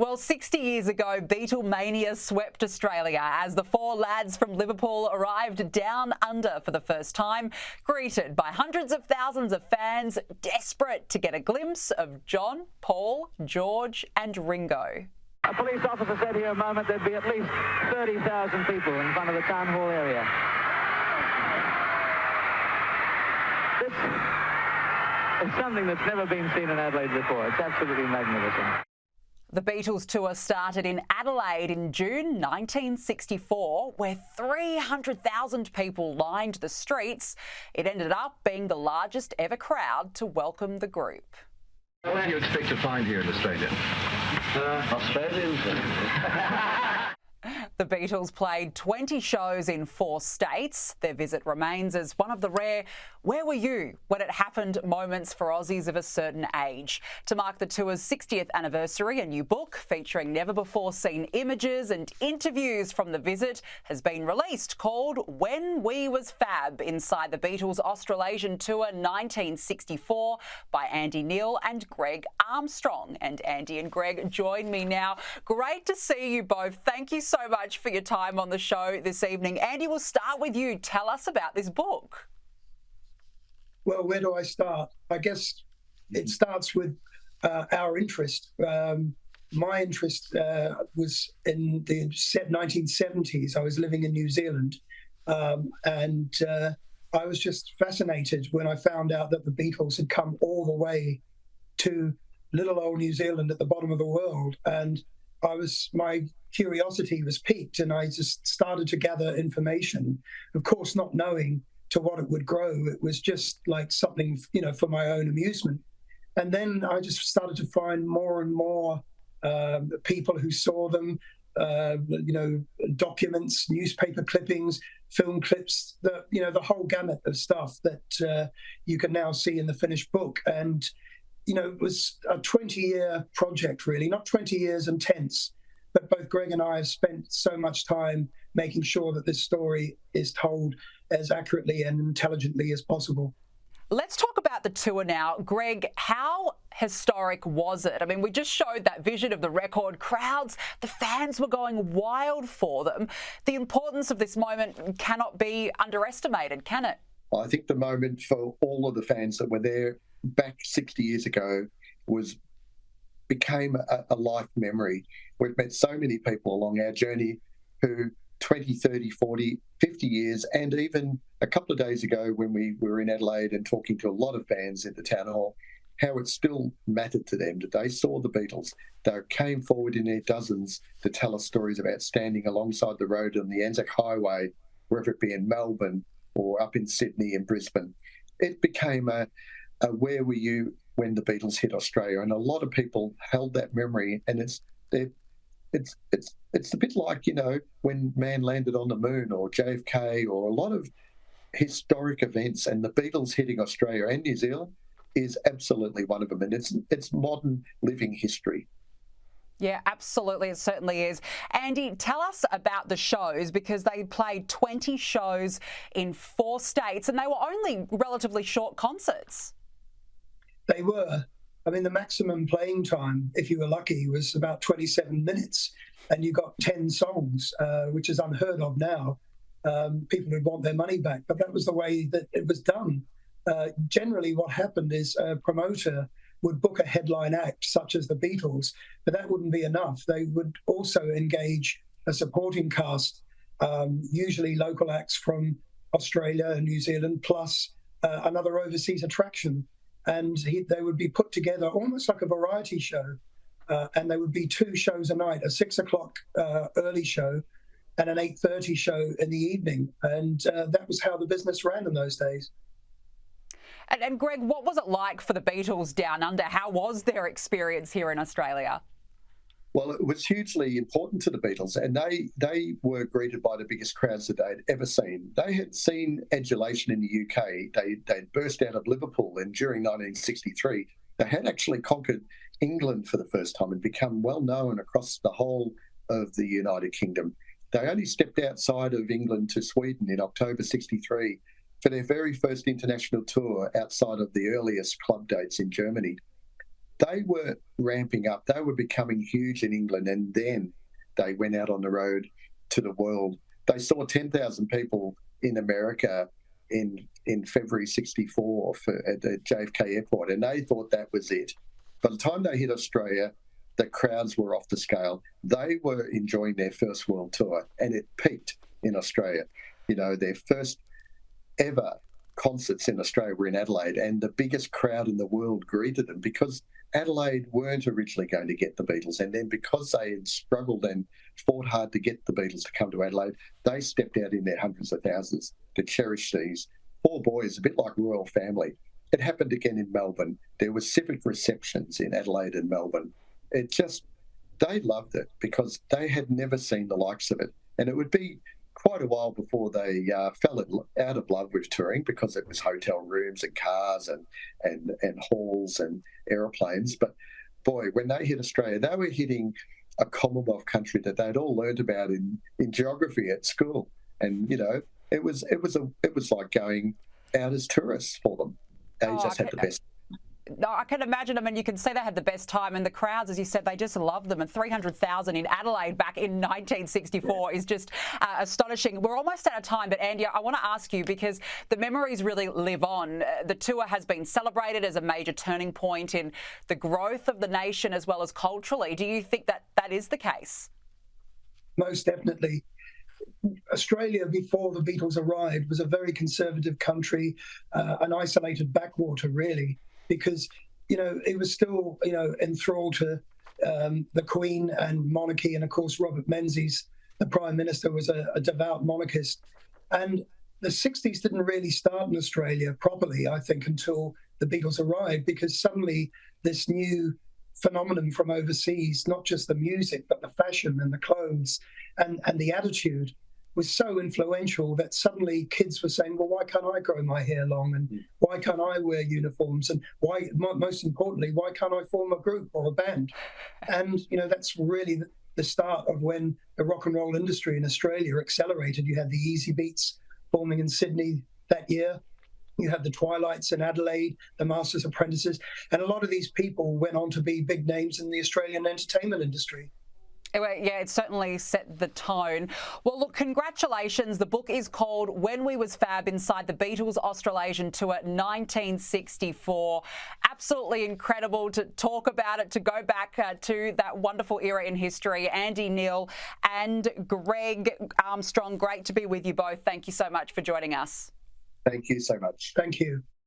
Well, 60 years ago, Beatlemania swept Australia as the four lads from Liverpool arrived down under for the first time, greeted by hundreds of thousands of fans desperate to get a glimpse of John, Paul, George and Ringo. A police officer said here a moment there'd be at least 30,000 people in front of the town hall area. This is something that's never been seen in Adelaide before. It's absolutely magnificent. The Beatles tour started in Adelaide in June 1964, where 300,000 people lined the streets. It ended up being the largest ever crowd to welcome the group. What do you expect to find here in Australia? Australians. The Beatles played 20 shows in 4 states. Their visit remains as one of the rare "where were you when it happened" moments for Aussies of a certain age. To mark the tour's 60th anniversary, a new book featuring never-before-seen images and interviews from the visit has been released, called When We Was Fab, Inside the Beatles' Australasian Tour 1964 by Andy Neal and Greg Armstrong. And Andy and Greg join me now. Great to see you both. Thank you so much for your time on the show this evening. Andy, we'll start with you. Tell us about this book. Well, where do I start? I guess it starts with our interest. My interest was in the 1970s. I was living in New Zealand, and I was just fascinated when I found out that the Beatles had come all the way to little old New Zealand at the bottom of the world. And my curiosity was piqued, and I just started to gather information, of course not knowing to what it would grow. It was just like something, for my own amusement. And then I just started to find more and more people who saw them, documents, newspaper clippings, film clips, the whole gamut of stuff that you can now see in the finished book. And it was a 20-year project, really, not 20 years and tense, but both Greg and I have spent so much time making sure that this story is told as accurately and intelligently as possible. Let's talk about the tour now. Greg, how historic was it? I mean, we just showed that vision of the record crowds. The fans were going wild for them. The importance of this moment cannot be underestimated, can it? I think the moment for all of the fans that were there back 60 years ago became a life memory. We've met so many people along our journey who 20, 30, 40, 50 years, and even a couple of days ago when we were in Adelaide and talking to a lot of fans at the town hall, how it still mattered to them that they saw the Beatles. They came forward in their dozens to tell us stories about standing alongside the road on the Anzac Highway, whether it be in Melbourne or up in Sydney and Brisbane. It became a where were you when the Beatles hit Australia? And a lot of people held that memory, and it's a bit like, when man landed on the moon or JFK or a lot of historic events, and the Beatles hitting Australia and New Zealand is absolutely one of them. And it's modern living history. Yeah, absolutely. It certainly is. Andy, tell us about the shows, because they played 20 shows in 4 states and they were only relatively short concerts. They were. I mean, the maximum playing time, if you were lucky, was about 27 minutes, and you got 10 songs, which is unheard of now. People would want their money back, but that was the way that it was done. Generally, what happened is a promoter would book a headline act, such as the Beatles, but that wouldn't be enough. They would also engage a supporting cast, usually local acts from Australia and New Zealand, plus another overseas attraction. And they would be put together almost like a variety show. And there would be 2 shows a night, a 6 o'clock early show and an 8:30 show in the evening. And that was how the business ran in those days. And Greg, what was it like for the Beatles down under? How was their experience here in Australia? Well, it was hugely important to the Beatles, and they were greeted by the biggest crowds that they'd ever seen. They had seen adulation in the UK. They'd burst out of Liverpool, and during 1963, they had actually conquered England for the first time and become well known across the whole of the United Kingdom. They only stepped outside of England to Sweden in October 63 for their very first international tour outside of the earliest club dates in Germany. they were ramping up. They were becoming huge in England, and then they went out on the road to the world. They saw 10,000 people in America in February '64 at the JFK airport, and they thought that was it. By the time they hit Australia, the crowds were off the scale. They were enjoying their first world tour, and it peaked in Australia. You know, their first ever concerts in Australia were in Adelaide, and the biggest crowd in the world greeted them because Adelaide weren't originally going to get the Beatles, and then because they had struggled and fought hard to get the Beatles to come to Adelaide, they stepped out in their hundreds of thousands to cherish these four boys, a bit like royal family. It happened again in Melbourne. There were civic receptions in Adelaide and Melbourne. They loved it because they had never seen the likes of it. And it would be quite a while before they fell out of love with touring because it was hotel rooms and cars and halls and aeroplanes. But boy, when they hit Australia, they were hitting a Commonwealth country that they'd all learned about in geography at school. And, you know, it was like going out as tourists for them. They just had the best. No, I can imagine. I mean, you can see they had the best time, and the crowds, as you said, they just loved them. And 300,000 in Adelaide back in 1964 is just astonishing. We're almost out of time, but Andy, I want to ask you because the memories really live on. The tour has been celebrated as a major turning point in the growth of the nation as well as culturally. Do you think that that is the case? Most definitely. Australia, before the Beatles arrived, was a very conservative country, an isolated backwater, really. Because, you know, it was still, you know, enthralled to the Queen and monarchy. And, of course, Robert Menzies, the Prime Minister, was a devout monarchist. And the 60s didn't really start in Australia properly, I think, until the Beatles arrived, because suddenly this new phenomenon from overseas, not just the music, but the fashion and the clothes and the attitude, was so influential that suddenly kids were saying, well, why can't I grow my hair long? And why can't I wear uniforms? And why, most importantly, why can't I form a group or a band? And, you know, that's really the start of when the rock and roll industry in Australia accelerated. You had the Easy Beats forming in Sydney that year. You had the Twilights in Adelaide, the Masters Apprentices. And a lot of these people went on to be big names in the Australian entertainment industry. Yeah, it certainly set the tone. Well, look, congratulations. The book is called When We Was Fab, Inside the Beatles Australasian Tour 1964. Absolutely incredible to talk about it, to go back to that wonderful era in history. Andy Neil and Greg Armstrong, great to be with you both. Thank you so much for joining us. Thank you so much. Thank you.